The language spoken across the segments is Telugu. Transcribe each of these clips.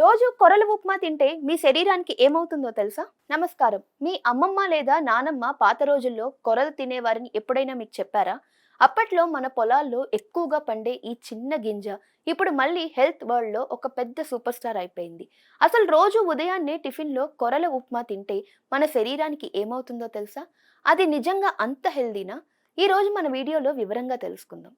రోజు కొరల ఉప్మా తింటే మీ శరీరానికి ఏమవుతుందో తెలుసా? నమస్కారం. మీ అమ్మమ్మ లేదా నానమ్మ పాత రోజుల్లో కొరలు తినేవారని ఎప్పుడైనా మీకు చెప్పారా? అప్పట్లో మన పొలాల్లో ఎక్కువగా పండే ఈ చిన్న గింజ ఇప్పుడు మళ్ళీ హెల్త్ వరల్డ్‌లో ఒక పెద్ద సూపర్ స్టార్ అయిపోయింది. అసలు రోజు ఉదయాన్నే టిఫిన్‌లో కొరల ఉప్మా తింటే మన శరీరానికి ఏమవుతుందో తెలుసా? అది నిజంగా అంత హెల్తీనా? ఈరోజు మన వీడియోలో వివరంగా తెలుసుకుందాం.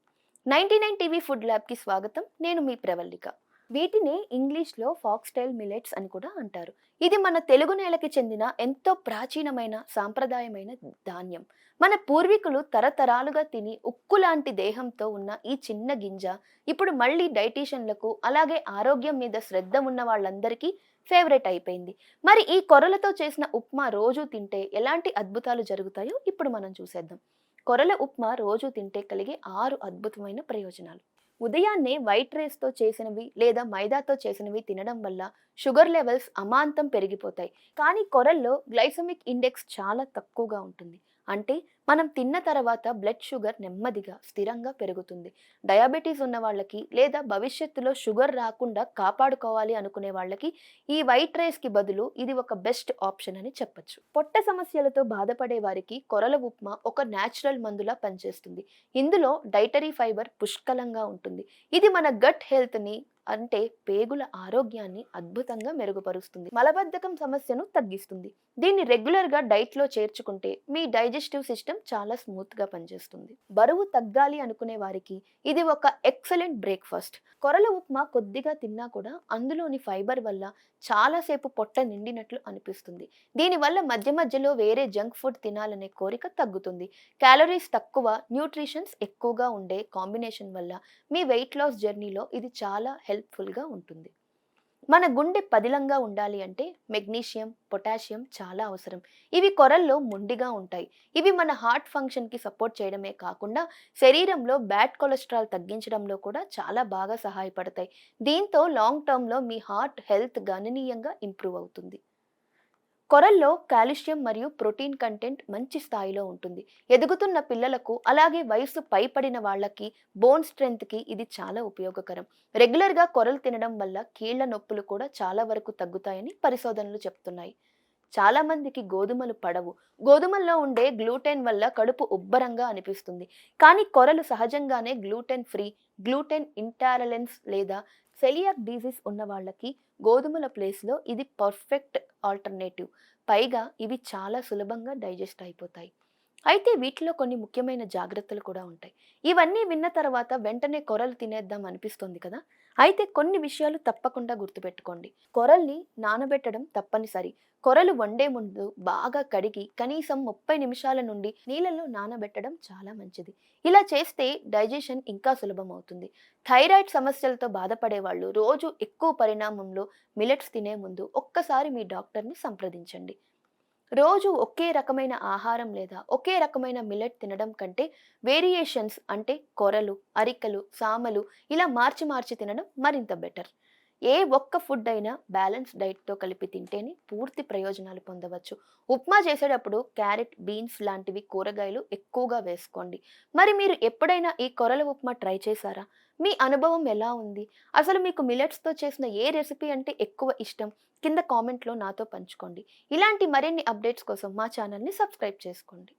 99 టీవీ ఫుడ్ ల్యాబ్‌కి స్వాగతం. నేను మీ ప్రవల్లిక. వీటిని ఇంగ్లీష్‌లో ఫాక్స్‌టైల్ మిల్లెట్స్ అని కూడా అంటారు. ఇది మన తెలుగు నేలకి చెందిన ఎంతో ప్రాచీనమైన సాంప్రదాయమైన ధాన్యం. మన పూర్వీకులు తరతరాలుగా తిని ఉక్కులాంటి దేహంతో ఉన్న ఈ చిన్న గింజ ఇప్పుడు మళ్ళీ డైటీషియన్‌లకు అలాగే ఆరోగ్యం మీద శ్రద్ధ ఉన్న వాళ్ళందరికీ ఫేవరెట్ అయిపోయింది. మరి ఈ కొర్రలతో చేసిన ఉప్మా రోజు తింటే ఎలాంటి అద్భుతాలు జరుగుతాయో ఇప్పుడు మనం చూసేద్దాం. కొర్రల ఉప్మా రోజు తింటే కలిగే 6 అద్భుతమైన ప్రయోజనాలు. ఉదయాన్నే వైట్ రైస్‌తో చేసినవి లేదా మైదాతో చేసినవి తినడం వల్ల షుగర్ లెవెల్స్ అమాంతం పెరిగిపోతాయి. కానీ కొర్రల్లో గ్లైసెమిక్ ఇండెక్స్ చాలా తక్కువగా ఉంటుంది. అంటే మనం తిన్న తర్వాత బ్లడ్ షుగర్ నెమ్మదిగా, స్థిరంగా పెరుగుతుంది. డయాబెటిస్ ఉన్న వాళ్ళకి లేదా భవిష్యత్తులో షుగర్ రాకుండా కాపాడుకోవాలి అనుకునే వాళ్ళకి ఈ వైట్ రైస్‌కి బదులు ఇది ఒక బెస్ట్ ఆప్షన్ అని చెప్పొచ్చు. పొట్ట సమస్యలతో బాధపడే వారికి కొర్రల ఉప్మా ఒక నేచురల్ మందులా పనిచేస్తుంది. ఇందులో డైటరీ ఫైబర్ పుష్కలంగా ఉంటుంది. ఇది మన గట్ హెల్త్‌ని అంటే పేగుల ఆరోగ్యాన్ని అద్భుతంగా మెరుగుపరుస్తుంది. మలబద్ధకం సమస్యను తగ్గిస్తుంది. దీన్ని రెగ్యులర్‌గా డైట్‌లో చేర్చుకుంటే మీ డైజెస్టివ్ సిస్టమ్ చాలా స్మూత్‌గా పనిచేస్తుంది. బరువు తగ్గాలి అనుకునే వారికి ఇది ఒక ఎక్సలెంట్ బ్రేక్‌ఫాస్ట్. కొర్రల ఉప్మా కొద్దిగా తిన్నా కూడా అందులోని ఫైబర్ వల్ల చాలా సేపు పొట్ట నిండినట్లు అనిపిస్తుంది. దీనివల్ల మధ్య మధ్యలో వేరే జంక్ ఫుడ్ తినాలనే కోరిక తగ్గుతుంది. క్యాలరీస్ తక్కువ, న్యూట్రిషన్స్ ఎక్కువగా ఉండే కాంబినేషన్ వల్ల మీ వెయిట్ లాస్ జర్నీలో ఇది చాలా హెల్ప్‌ఫుల్‌గా ఉంటుంది. మన గుండె పదిలంగా ఉండాలి అంటే మెగ్నీషియం, పొటాషియం చాలా అవసరం. ఇవి కొర్రల్లో మొండిగా ఉంటాయి. ఇవి మన హార్ట్ ఫంక్షన్‌కి సపోర్ట్ చేయడమే కాకుండా శరీరంలో బ్యాడ్ కొలెస్ట్రాల్ తగ్గించడంలో కూడా చాలా బాగా సహాయపడతాయి. దీంతో లాంగ్ టర్మ్‌లో మీ హార్ట్ హెల్త్ గణనీయంగా ఇంప్రూవ్ అవుతుంది. కొర్రల్లో కాల్షియం మరియు ప్రోటీన్ కంటెంట్ మంచి స్థాయిలో ఉంటుంది. ఎదుగుతున్న పిల్లలకు అలాగే వయసు పైపడిన వాళ్ళకి బోన్ స్ట్రెంగ్త్‌కి ఇది చాలా ఉపయోగకరం. రెగ్యులర్‌గా కొర్రలు తినడం వల్ల కీళ్ల నొప్పులు కూడా చాలా వరకు తగ్గుతాయని పరిశోధనలు చెప్తున్నాయి. చాలా మందికి గోధుమలు పడవు. గోధుమల్లో ఉండే గ్లూటెన్ వల్ల కడుపు ఉబ్బరంగా అనిపిస్తుంది. కానీ కొర్రలు సహజంగానే గ్లూటెన్ ఫ్రీ, గ్లూటెన్ ఇంటాలరెన్స్ లేదా సెలియాక్ డిసీజ్ ఉన్న వాళ్ళకి గోధుమల ప్లేస్‌లో ఇది పర్ఫెక్ట్ ఆల్టర్‌నేటివ్. పైగా ఇవి చాలా సులభంగా డైజెస్ట్ అయిపోతాయి. అయితే వీటిలో కొన్ని ముఖ్యమైన జాగ్రత్తలు కూడా ఉంటాయి. ఇవన్నీ విన్న తర్వాత వెంటనే కొర్రలు తినేద్దాం అనిపిస్తుంది కదా! అయితే కొన్ని విషయాలు తప్పకుండా గుర్తుపెట్టుకోండి. కొర్రల్ని నానబెట్టడం తప్పనిసరి. కొర్రలు వండే ముందు బాగా కడిగి కనీసం 30 నిమిషాల నుండి నీళ్ళలో నానబెట్టడం చాలా మంచిది. ఇలా చేస్తే డైజెషన్ ఇంకా సులభం అవుతుంది. థైరాయిడ్ సమస్యలతో బాధపడే వాళ్ళు రోజు ఎక్కువ పరిణామంలో మిల్లెట్స్ తినే ముందు ఒక్కసారి మీ డాక్టర్‌ని సంప్రదించండి. రోజు ఒకే రకమైన ఆహారం లేదా ఒకే రకమైన మిల్లెట్ తినడం కంటే వేరియేషన్స్ అంటే కొరలు, అరికలు, సామలు ఇలా మార్చి మార్చి తినడం మరింత బెటర్. ఏ ఒక్క ఫుడ్ అయినా బ్యాలెన్స్ డైట్‌తో కలిపి తింటేనే పూర్తి ప్రయోజనాలు పొందవచ్చు. ఉప్మా చేసేటప్పుడు క్యారెట్, బీన్స్ లాంటివి కూరగాయలు ఎక్కువగా వేసుకోండి. మరి మీరు ఎప్పుడైనా ఈ కొరల ఉప్మా ట్రై చేశారా? మీ అనుభవం ఎలా ఉంది? అసలు మీకు మిల్లెట్స్‌తో చేసిన ఏ రెసిపీ అంటే ఎక్కువ ఇష్టం? కింద కామెంట్‌లో నాతో పంచుకోండి. ఇలాంటి మరిన్ని అప్డేట్స్ కోసం మా ఛానల్‌ని సబ్స్క్రైబ్ చేసుకోండి.